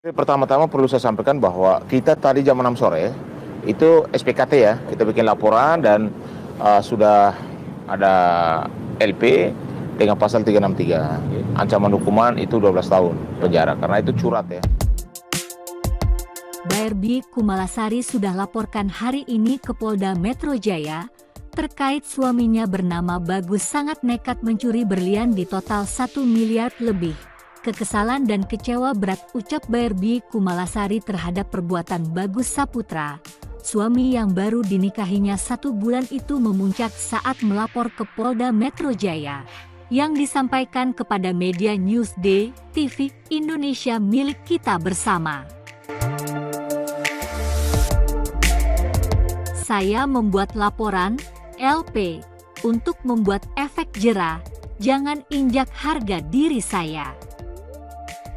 Pertama-tama perlu saya sampaikan bahwa kita tadi jam 6 sore itu SPKT ya, kita bikin laporan dan sudah ada LP dengan pasal 363. Ancaman hukuman itu 12 tahun penjara karena itu curat ya. BRB Kumalasari sudah laporkan hari ini ke Polda Metro Jaya terkait suaminya bernama Bagus sangat nekat mencuri berlian di total 1 miliar lebih. Kekesalan dan kecewa berat ucap BRB Kumalasari terhadap perbuatan Bagus Saputra, suami yang baru dinikahinya 1 bulan itu memuncak saat melapor ke Polda Metro Jaya. Yang disampaikan kepada media Newsday TV Indonesia milik kita bersama. Saya membuat laporan, LP, untuk membuat efek jera, jangan injak harga diri saya.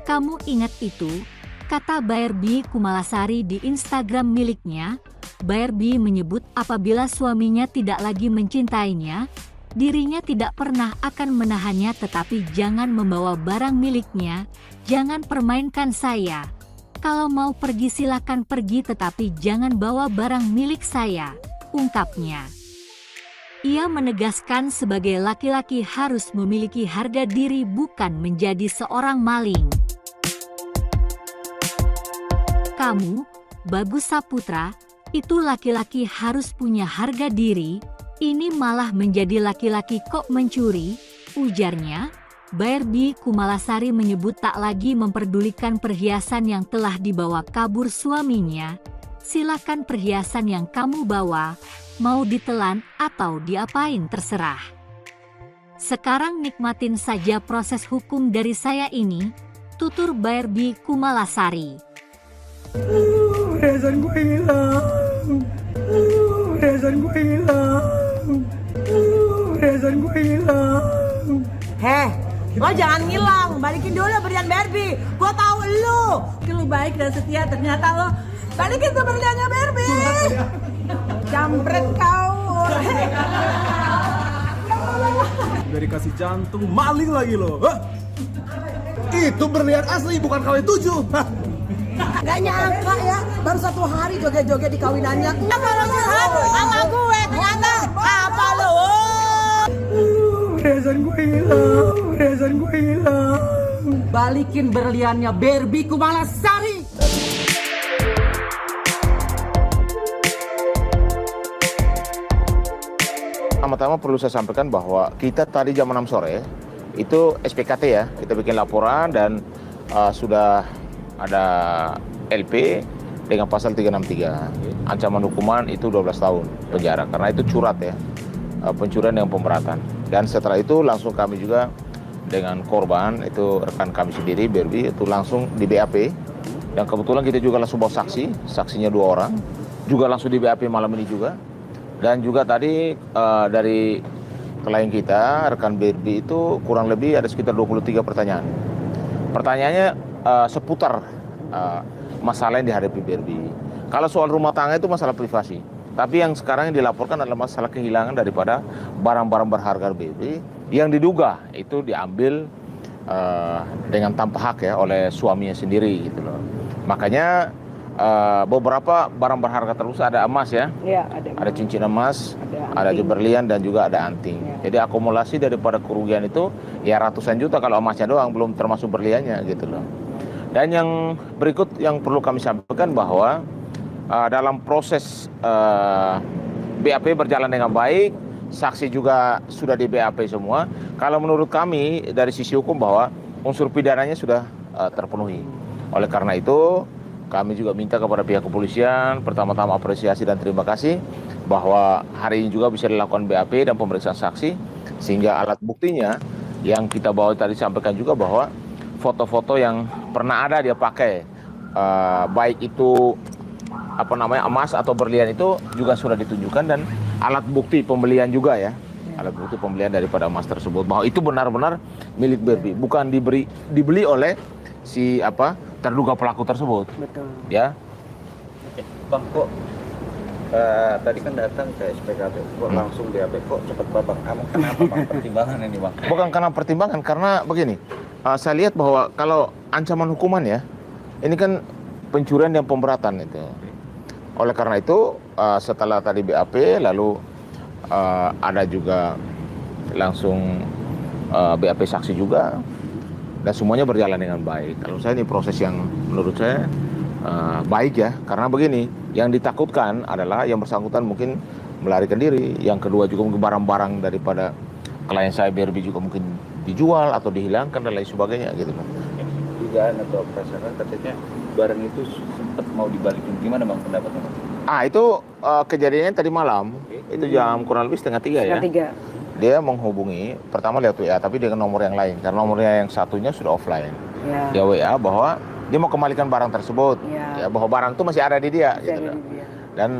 Kamu ingat itu, kata BRB Kumalasari di Instagram miliknya. BRB menyebut apabila suaminya tidak lagi mencintainya, dirinya tidak pernah akan menahannya, tetapi jangan membawa barang miliknya, jangan permainkan saya. Kalau mau pergi silakan pergi tetapi jangan bawa barang milik saya, ungkapnya. Ia menegaskan sebagai laki-laki harus memiliki harga diri bukan menjadi seorang maling. Kamu, Bagus Saputra, itu laki-laki harus punya harga diri, ini malah menjadi laki-laki kok mencuri, ujarnya. BRB Kumalasari menyebut tak lagi memperdulikan perhiasan yang telah dibawa kabur suaminya. Silakan perhiasan yang kamu bawa, mau ditelan atau diapain terserah. Sekarang nikmatin saja proses hukum dari saya ini, tutur BRB Kumalasari. Perhiasan gue hilang. Perhiasan gue hilang. Perhiasan gue hilang. Heh, lo jangan ngilang, balikin dulu berlian Barbie. Gue tahu lu baik dan setia, ternyata lo balikin tuh berliannya Barbie. Jambret kau. Dari kasih jantung maling lagi lo. Hah? Itu berlian asli bukan KW 7. Gak nyangka ya, baru 1 hari joget-joget di kawinannya. Apa lo curhat sama gue? Ternyata apa lo? Perhiasan gue hilang. Perhiasan gue hilang. Balikin berliannya Barbie Kumalasari. Pertama-tama perlu saya sampaikan bahwa kita tadi jam 6 sore itu SPKT ya, kita bikin laporan dan sudah ada LP dengan pasal 363. Ancaman hukuman itu 12 tahun penjara karena itu curat ya, pencurian dengan pemberatan. Dan setelah itu langsung kami juga dengan korban, itu rekan kami sendiri BRB, itu langsung di BAP. Dan kebetulan kita juga langsung bawa saksinya 2 orang, juga langsung di BAP malam ini juga. Dan juga tadi dari klien kita, rekan BRB itu kurang lebih ada sekitar 23 pertanyaan. Pertanyaannya seputar masalah yang dihadapi BRB. Kalau soal rumah tangga itu masalah privasi. Tapi yang sekarang yang dilaporkan adalah masalah kehilangan daripada barang-barang berharga BRB yang diduga itu diambil dengan tanpa hak ya oleh suaminya sendiri gitu loh. Makanya beberapa barang berharga terus ada emas ya. Iya, ada cincin emas, ada anting. berlian dan juga ada anting. Ya. Jadi akumulasi daripada kerugian itu ya ratusan juta kalau emasnya doang, belum termasuk berliannya gitu loh. Dan yang berikut yang perlu kami sampaikan bahwa dalam proses BAP berjalan dengan baik, saksi juga sudah di BAP semua. Kalau menurut kami dari sisi hukum bahwa unsur pidananya sudah terpenuhi. Oleh karena itu kami juga minta kepada pihak kepolisian, pertama-tama apresiasi dan terima kasih bahwa hari ini juga bisa dilakukan BAP dan pemeriksaan saksi, sehingga alat buktinya yang kita bawa tadi sampaikan juga bahwa foto-foto yang pernah ada dia pakai, baik itu emas atau berlian itu juga sudah ditunjukkan, dan alat bukti pembelian juga ya, alat bukti pembelian daripada emas tersebut bahwa itu benar-benar milik Barbie, bukan dibeli oleh si terduga pelaku tersebut. Betul. Ya. Bang, kok tadi kan datang ke SPKT, kok langsung BAP, kok cepet banget? Kenapa Bang pertimbangan ini Bang? Bukan karena pertimbangan, karena begini, saya lihat bahwa kalau ancaman hukuman ya, Ini kan pencurian dan pemberatan itu. Oleh karena itu setelah tadi BAP lalu ada juga langsung BAP saksi juga dan semuanya berjalan dengan baik. Kalau saya ini proses yang menurut saya baik ya, karena begini, yang ditakutkan adalah yang bersangkutan mungkin melarikan diri, yang kedua juga mungkin barang-barang daripada klien saya BRB juga mungkin dijual atau dihilangkan dan lain sebagainya gitu kan. Dugaan atau prasangka katanya barang itu sempat mau dibalikin, gimana Bang pendapatnya? Itu kejadiannya tadi malam, itu jam kurang lebih setengah 3 ya. 3. Dia menghubungi, pertama lewat WA, tapi dengan nomor yang lain, karena nomornya yang satunya sudah offline. Ya. Dia WA bahwa dia mau kembalikan barang tersebut, Ya. ya, bahwa barang itu masih ada di dia. Masih Gitu ada kan. di dia. Dan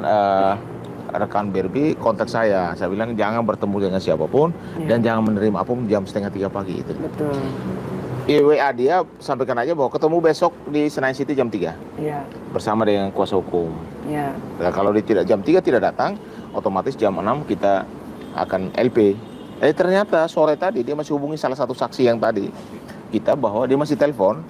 rekan BRB kontak saya bilang jangan bertemu dengan siapapun Ya. dan jangan menerima apapun jam setengah 3 pagi itu. Betul. Di WA dia sampaikan aja bahwa ketemu besok di Senayan City jam 3 Ya. bersama dengan kuasa hukum. Ya. Nah, kalau dia tidak jam 3 tidak datang, otomatis jam 6 kita akan LP. Ternyata sore tadi dia masih hubungi salah satu saksi yang tadi kita bahwa dia masih telepon.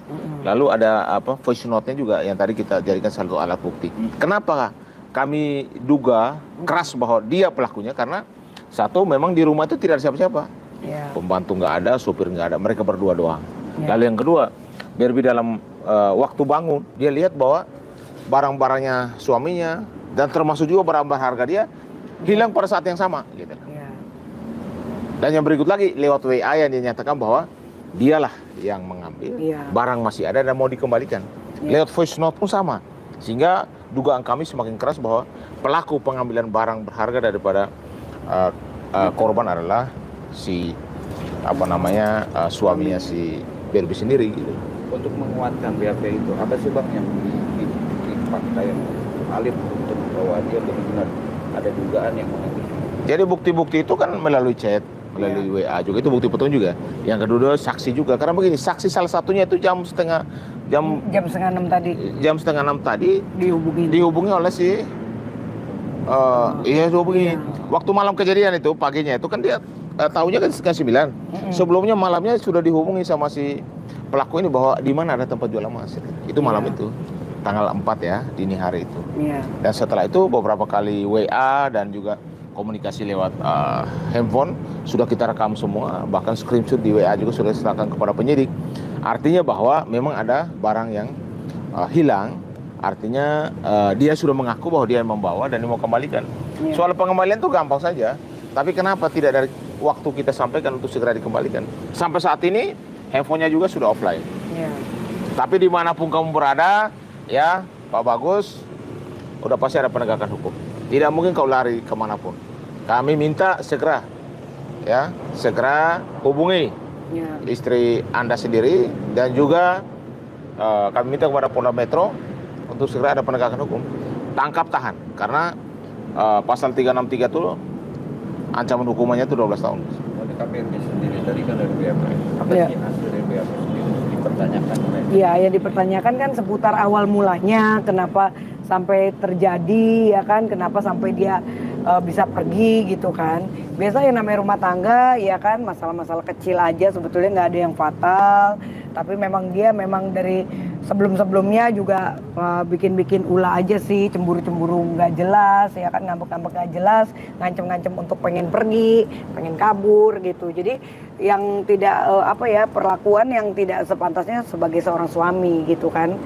Lalu ada voice note-nya juga yang tadi kita jadikan satu alat bukti. Kenapa kami duga keras bahwa dia pelakunya? Karena satu, memang di rumah itu tidak ada siapa-siapa. Ya. Pembantu nggak ada, supir nggak ada, mereka berdua doang. Ya. Lalu yang kedua, BRB dalam waktu bangun, dia lihat bahwa barang-barangnya suaminya dan termasuk juga barang-barang harga dia hilang pada saat yang sama. Gitu. Ya. Dan yang berikut lagi, lewat WA yang dinyatakan bahwa dialah yang mengambil, Ya. barang masih ada dan mau dikembalikan. Ya. Lewat voice note pun sama. Sehingga dugaan kami semakin keras bahwa pelaku pengambilan barang berharga daripada korban adalah si suaminya si BRB sendiri gitu. Untuk menguatkan BAP itu, apa sih Bang yang fakta yang valid untuk bahwa dia benar-benar ada dugaan yang mengambil? Jadi bukti-bukti itu kan melalui chat, melalui WA juga, itu bukti petunjuk juga. Yang kedua saksi juga, karena begini, saksi salah satunya itu jam setengah 6 tadi jam setengah 6 tadi dihubungi oleh si dihubungi. Waktu malam kejadian itu, paginya itu kan dia tahunya kan setengah 9. Sebelumnya malamnya sudah dihubungi sama si pelaku ini bahwa di mana ada tempat jual emas. Itu malam itu, tanggal 4 ya, dini hari itu. Ya. Dan setelah itu beberapa kali WA dan juga komunikasi lewat handphone sudah kita rekam semua, bahkan screenshot di WA juga sudah diserahkan kepada penyidik. Artinya bahwa memang ada barang yang hilang, artinya dia sudah mengaku bahwa dia yang membawa dan dia mau kembalikan. Ya. Soal pengembalian itu gampang saja, tapi kenapa tidak dari waktu kita sampaikan untuk segera dikembalikan? Sampai saat ini handphonenya juga sudah offline. Ya. Tapi dimanapun kamu berada, ya Pak Bagus, udah pasti ada penegakan hukum. Tidak mungkin kau lari kemanapun. Kami minta segera hubungi Ya. istri Anda sendiri dan juga kami minta kepada Polda Metro untuk segera ada penegakan hukum. Tangkap tahan, karena pasal 363 itu ancaman hukumannya itu 12 tahun. Oleh KPRB sendiri tadi kan dari BAP. Apa Ya. sih hasil dari BAP sendiri dipertanyakan oleh? Iya, yang dipertanyakan kan seputar awal mulanya, kenapa sampai terjadi, ya kan, kenapa sampai dia bisa pergi gitu kan. Biasa yang namanya rumah tangga, ya kan, masalah-masalah kecil aja sebetulnya nggak ada yang fatal. Tapi memang dia dari sebelum-sebelumnya juga bikin-bikin ulah aja sih, cemburu-cemburu nggak jelas, ya kan, ngambek-ngambek nggak jelas, ngancem-ngancem untuk pengen pergi, pengen kabur gitu. Jadi yang tidak perlakuan yang tidak sepantasnya sebagai seorang suami gitu kan.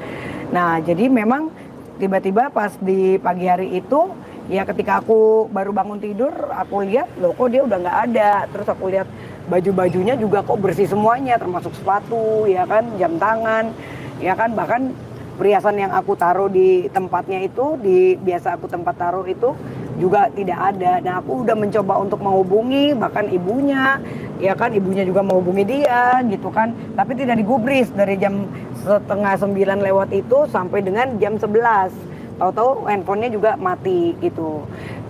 Nah, jadi memang tiba-tiba pas di pagi hari itu, ya ketika aku baru bangun tidur, aku lihat loh kok dia udah nggak ada. Terus aku lihat baju-bajunya juga kok bersih semuanya, termasuk sepatu, ya kan, jam tangan, ya kan, bahkan perhiasan yang aku taruh di tempatnya itu, biasa aku tempat taruh itu juga tidak ada. Nah, aku udah mencoba untuk menghubungi bahkan ibunya, ya kan, ibunya juga menghubungi dia gitu kan, tapi tidak digubris dari jam 8:30 lewat itu sampai dengan jam 11. Tahu-tahu handphonenya juga mati gitu.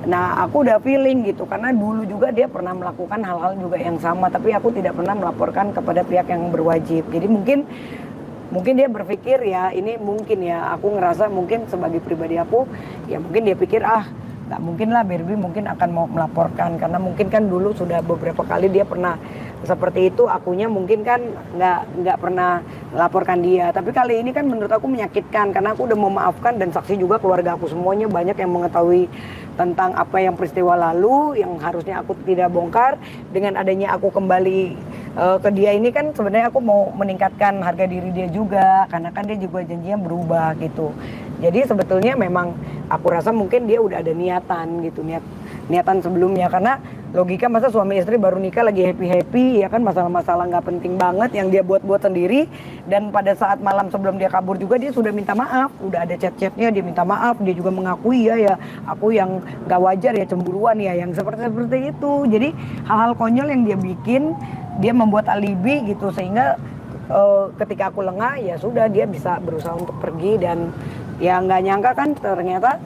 Nah, aku udah feeling gitu, karena dulu juga dia pernah melakukan hal-hal juga yang sama, tapi aku tidak pernah melaporkan kepada pihak yang berwajib. Jadi mungkin dia berpikir, ya ini mungkin ya, aku ngerasa mungkin sebagai pribadi aku, ya mungkin dia pikir nggak mungkin lah Barbie mungkin akan mau melaporkan, karena mungkin kan dulu sudah beberapa kali dia pernah seperti itu, akunya mungkin kan nggak pernah laporkan dia. Tapi kali ini kan menurut aku menyakitkan, karena aku udah memaafkan dan saksi juga keluarga aku semuanya banyak yang mengetahui tentang apa yang peristiwa lalu yang harusnya aku tidak bongkar. Dengan adanya aku kembali ke dia ini kan sebenarnya aku mau meningkatkan harga diri dia juga, karena kan dia juga janjinya berubah gitu. Jadi sebetulnya memang aku rasa mungkin dia udah ada niatan gitu, niatan sebelumnya, karena logika masa suami istri baru nikah lagi happy-happy ya kan, masalah-masalah nggak penting banget yang dia buat-buat sendiri, dan pada saat malam sebelum dia kabur juga dia sudah minta maaf, udah ada chat-chatnya dia minta maaf, dia juga mengakui ya aku yang nggak wajar ya, cemburuan ya, yang seperti itu. Jadi hal-hal konyol yang dia bikin, dia membuat alibi gitu, sehingga ketika aku lengah ya sudah dia bisa berusaha untuk pergi, dan ya nggak nyangka kan ternyata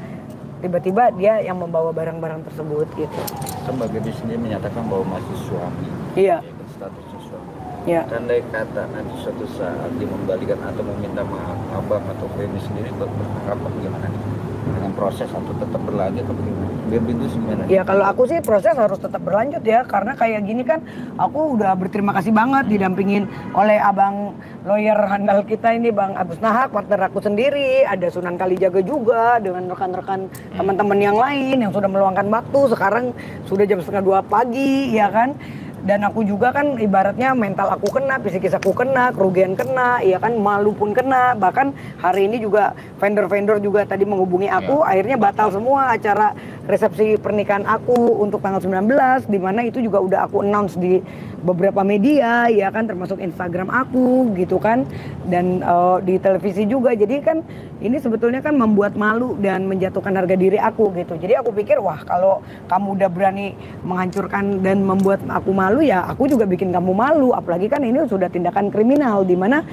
tiba-tiba dia yang membawa barang-barang tersebut gitu. Sebagai dia sendiri menyatakan bahwa masih suami, Iya. statusnya suami. Iya. Andai kata nanti suatu saat dia membalikan atau meminta maaf abang atau Femi sendiri berharap bagaimana nih? Dengan proses atau tetap berlanjut atau bagaimana? Biar itu gimana? Ya kalau aku sih proses harus tetap berlanjut ya, karena kayak gini kan aku udah berterima kasih banget didampingin oleh abang lawyer handal kita ini, Bang Agus Nahak, partner aku sendiri, ada Sunan Kalijaga juga dengan rekan-rekan teman-teman yang lain yang sudah meluangkan waktu. Sekarang sudah jam 1:30 pagi ya kan. Dan aku juga kan ibaratnya mental aku kena, psikis aku kena, kerugian kena, ya kan, malu pun kena. Bahkan hari ini juga vendor-vendor juga tadi menghubungi aku, akhirnya batal semua acara resepsi pernikahan aku untuk tanggal 19, di mana itu juga udah aku announce di beberapa media, ya kan, termasuk Instagram aku gitu kan, dan di televisi juga. Jadi kan ini sebetulnya kan membuat malu dan menjatuhkan harga diri aku gitu. Jadi aku pikir, wah kalau kamu udah berani menghancurkan dan membuat aku malu, ya aku juga bikin kamu malu. Apalagi kan ini sudah tindakan kriminal, di mana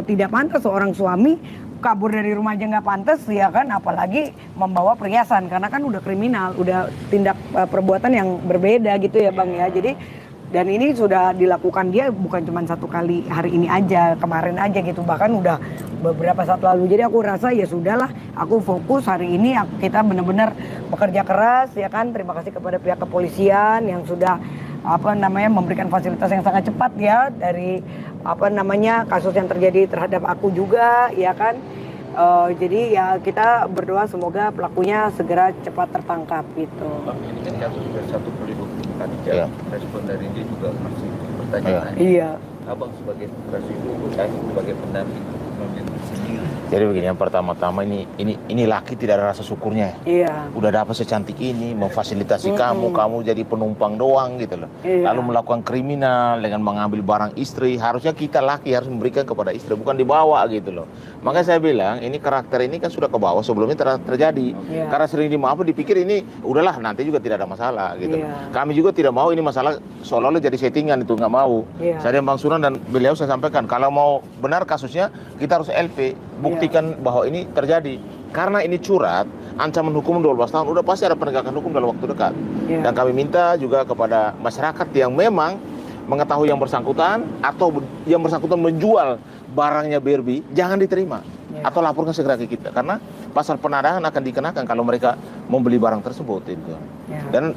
tidak pantas seorang suami kabur dari rumah aja nggak pantas ya kan, apalagi membawa perhiasan, karena kan udah kriminal, udah tindak perbuatan yang berbeda gitu ya Bang ya. Jadi dan ini sudah dilakukan dia bukan cuma satu kali hari ini aja, kemarin aja gitu, bahkan udah beberapa saat lalu. Jadi aku rasa ya sudahlah, aku fokus hari ini, kita benar-benar bekerja keras ya kan. Terima kasih kepada pihak kepolisian yang sudah memberikan fasilitas yang sangat cepat ya, dari kasus yang terjadi terhadap aku juga ya kan. Jadi ya kita berdoa semoga pelakunya segera cepat tertangkap gitu. Bang, ini kan kasus sudah 1 Iya. respon dari dia juga masih pertanyaan. Iya. Abang sebagai presidio, kami sebagai pendamping memilih sendiri. Jadi begini, yang pertama-tama ini laki tidak ada rasa syukurnya. Iya. Udah dapat secantik ini, memfasilitasi kamu jadi penumpang doang gitu loh. Iya. Lalu melakukan kriminal dengan mengambil barang istri. Harusnya kita laki harus memberikan kepada istri, bukan dibawa gitu loh. Makanya saya bilang, ini karakter ini kan sudah ke bawah sebelumnya terjadi. Iya. Karena sering dimaafkan, dipikir ini udahlah nanti juga tidak ada masalah gitu. Iya. Kami juga tidak mau ini masalah seolah-olah jadi settingan, itu nggak mau. Iya. Saya dan Bang Sunan dan beliau saya sampaikan, kalau mau benar kasusnya kita harus LP, buktikan bahwa ini terjadi. Karena ini curat, ancaman hukum 12 tahun, udah pasti ada penegakan hukum dalam waktu dekat. Iya. Dan kami minta juga kepada masyarakat yang memang mengetahui yang bersangkutan atau yang bersangkutan menjual barangnya Barbie, jangan diterima. Atau laporkan segera ke kita, karena pasal penadangan akan dikenakan kalau mereka membeli barang tersebut itu. Dan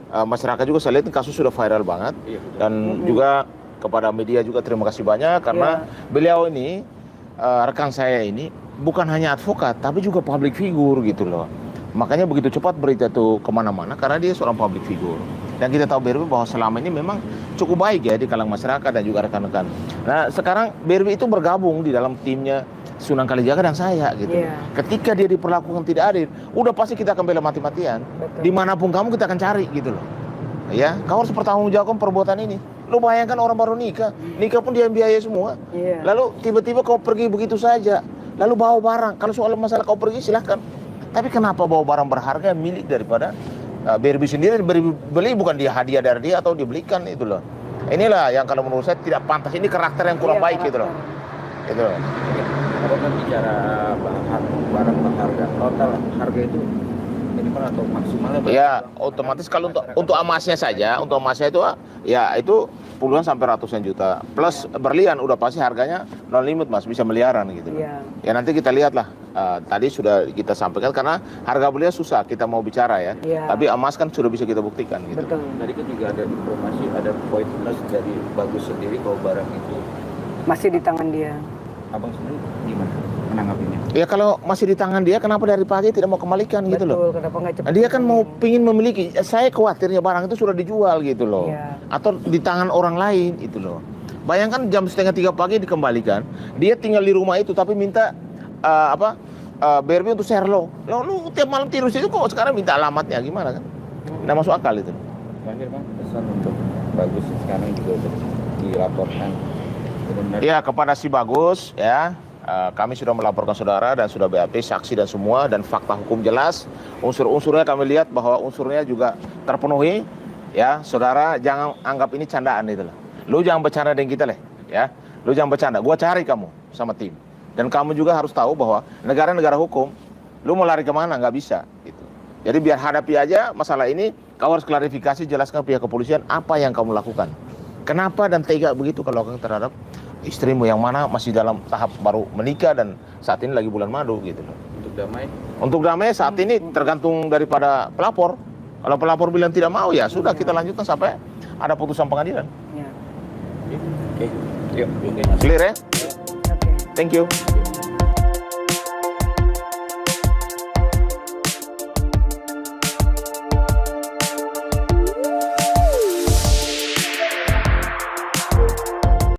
masyarakat juga, saya lihat kasus sudah viral banget. Dan juga kepada media juga terima kasih banyak, karena beliau ini rekan saya ini bukan hanya advokat tapi juga public figure gitu loh. Makanya begitu cepat berita itu kemana-mana, karena dia seorang public figure. Dan kita tahu Barbie bahwa selama ini memang cukup baik ya di kalangan masyarakat dan juga rekan-rekan. Nah sekarang Barbie itu bergabung di dalam timnya Sunan Kalijaga dan saya gitu. Ketika dia diperlakukan tidak adil, udah pasti kita akan bela mati-matian. Dimanapun kamu kita akan cari gitu loh. Ya, kau harus pertanggungjawabkan perbuatan ini. Lu bayangkan orang baru nikah pun dia biaya semua. Lalu tiba-tiba kau pergi begitu saja, lalu bawa barang. Kalau soal masalah kau pergi silahkan. Tapi kenapa bawa barang berharga milik daripada Barbie sendiri, beli bukan dia hadiah dari dia atau dibelikan itu loh. Inilah yang kalau menurut saya tidak pantas. Ini karakter yang kurang baik gitu loh. Itu loh. Kalau kan bicara barang berharga, total harga itu minimal atau maksimalnya? Ya, otomatis kalau untuk emasnya saja, untuk emasnya itu ya itu puluhan sampai ratusan juta. Plus berlian udah pasti harganya non limit Mas, bisa miliaran gitu. Ya nanti kita lihatlah tadi sudah kita sampaikan karena harga beliau susah kita mau bicara ya. Iya. Tapi emas kan sudah bisa kita buktikan gitu. Betul. Tadi kan juga ada informasi, ada poin plus dari Bagus sendiri kalau barang itu. Masih di tangan dia. Abang sendiri gimana menanggapinya? Ya kalau masih di tangan dia, kenapa dari pagi tidak mau kembalikan gitu loh? Betul, kenapa nggak cepat? Nah, dia kan mau pingin memiliki. Saya khawatirnya barang itu sudah dijual gitu loh, Iya. atau di tangan orang lain itu loh. Bayangkan jam 2:30 pagi dikembalikan, dia tinggal di rumah itu tapi minta BRB untuk Sherlock. Lu tiap malam tidur situ kok sekarang minta alamatnya gimana kan? Nggak masuk akal itu. Terakhir Bang, pesan untuk Bagus sekarang juga sudah dilaporkan. Benar-benar Ya kepada si Bagus ya, kami sudah melaporkan saudara dan sudah BAP saksi dan semua dan fakta hukum jelas. Unsur-unsurnya kami lihat bahwa unsurnya juga terpenuhi. Ya saudara jangan anggap ini candaan itu lah. Lu jangan bercanda dengan kita leh, ya. Lu jangan bercanda. Gua cari kamu sama tim. Dan kamu juga harus tahu bahwa negara-negara hukum, lu mau lari kemana nggak bisa. Gitu. Jadi biar hadapi aja masalah ini, kau harus klarifikasi, jelaskan pihak kepolisian apa yang kamu lakukan. Kenapa dan tega begitu kalau lakukan terhadap istrimu yang mana masih dalam tahap baru menikah dan saat ini lagi bulan madu gitu loh. untuk damai. Untuk damai saat ini tergantung daripada pelapor. Kalau pelapor bilang tidak mau ya sudah kita lanjutkan sampai ada putusan pengadilan. Ya. Oke, yuk. Clear ya? Oke. Thank you.